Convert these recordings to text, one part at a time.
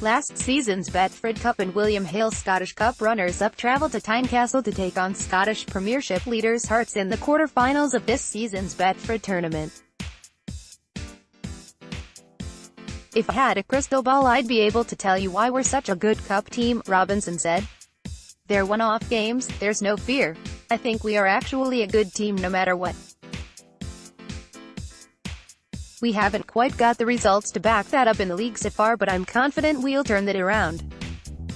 Last season's Betfred Cup and William Hill Scottish Cup runners-up travel to Tynecastle to take on Scottish Premiership leaders Hearts in the quarter-finals of this season's Betfred tournament. "If I had a crystal ball I'd be able to tell you why we're such a good cup team," Robinson said. "They're one-off games, there's no fear. I think we are actually a good team no matter what. We haven't quite got the results to back that up in the league so far, but I'm confident we'll turn that around.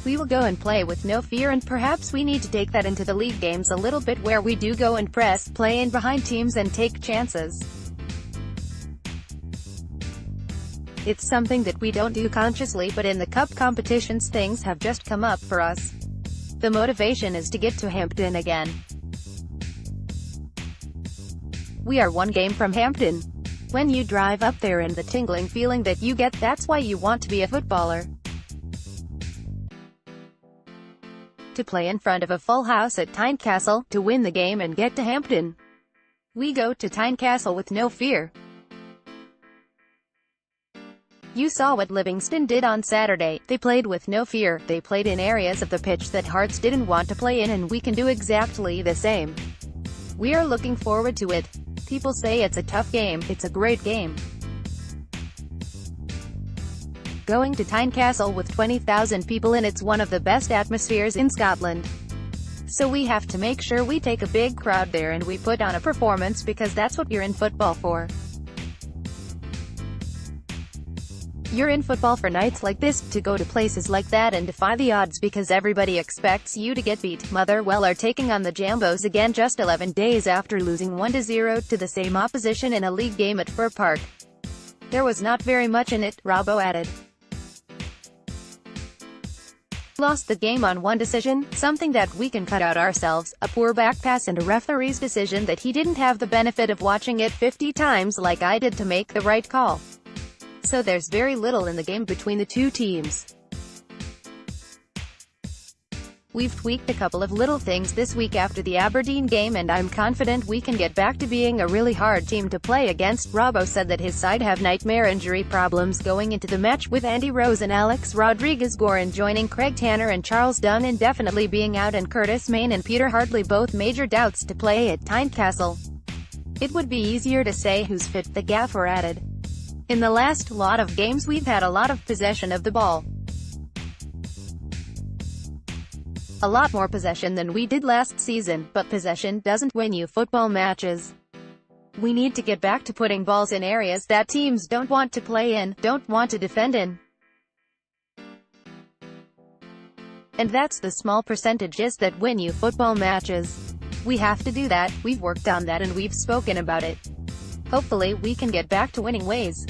We will go and play with no fear, and perhaps we need to take that into the league games a little bit, where we do go and press, play in behind teams and take chances. It's something that we don't do consciously, but in the cup competitions things have just come up for us. The motivation is to get to Hampden again. We are one game from Hampden. When you drive up there and the tingling feeling that you get, that's why you want to be a footballer. To play in front of a full house at Tynecastle, to win the game and get to Hampden. We go to Tynecastle with no fear. You saw what Livingston did on Saturday. They played with no fear. They played in areas of the pitch that Hearts didn't want to play in, and we can do exactly the same. We are looking forward to it. People say it's a tough game. It's a great game. Going to Tynecastle with 20,000 people in, it's one of the best atmospheres in Scotland. So we have to make sure we take a big crowd there and we put on a performance, because that's what you're in football for. You're in football for nights like this, to go to places like that and defy the odds, because everybody expects you to get beat. Motherwell are taking on the Jambos again just 11 days after losing 1-0 to the same opposition in a league game at Fir Park. There was not very much in it, Robbo added. Lost the game on one decision, something that we can cut out ourselves, a poor back pass and a referee's decision that he didn't have the benefit of watching it 50 times like I did to make the right call. So there's very little in the game between the two teams. We've tweaked a couple of little things this week after the Aberdeen game, and I'm confident we can get back to being a really hard team to play against." Robbo said that his side have nightmare injury problems going into the match, with Andy Rose and Alex Rodriguez-Gorin joining, Craig Tanner and Charles Dunn indefinitely being out, and Curtis Main and Peter Hartley both major doubts to play at Tynecastle. "It would be easier to say who's fit," the gaffer added. "In the last lot of games we've had a lot of possession of the ball. A lot more possession than we did last season, but possession doesn't win you football matches. We need to get back to putting balls in areas that teams don't want to play in, don't want to defend in. And that's the small percentages that win you football matches. We have to do that, we've worked on that and we've spoken about it. Hopefully we can get back to winning ways."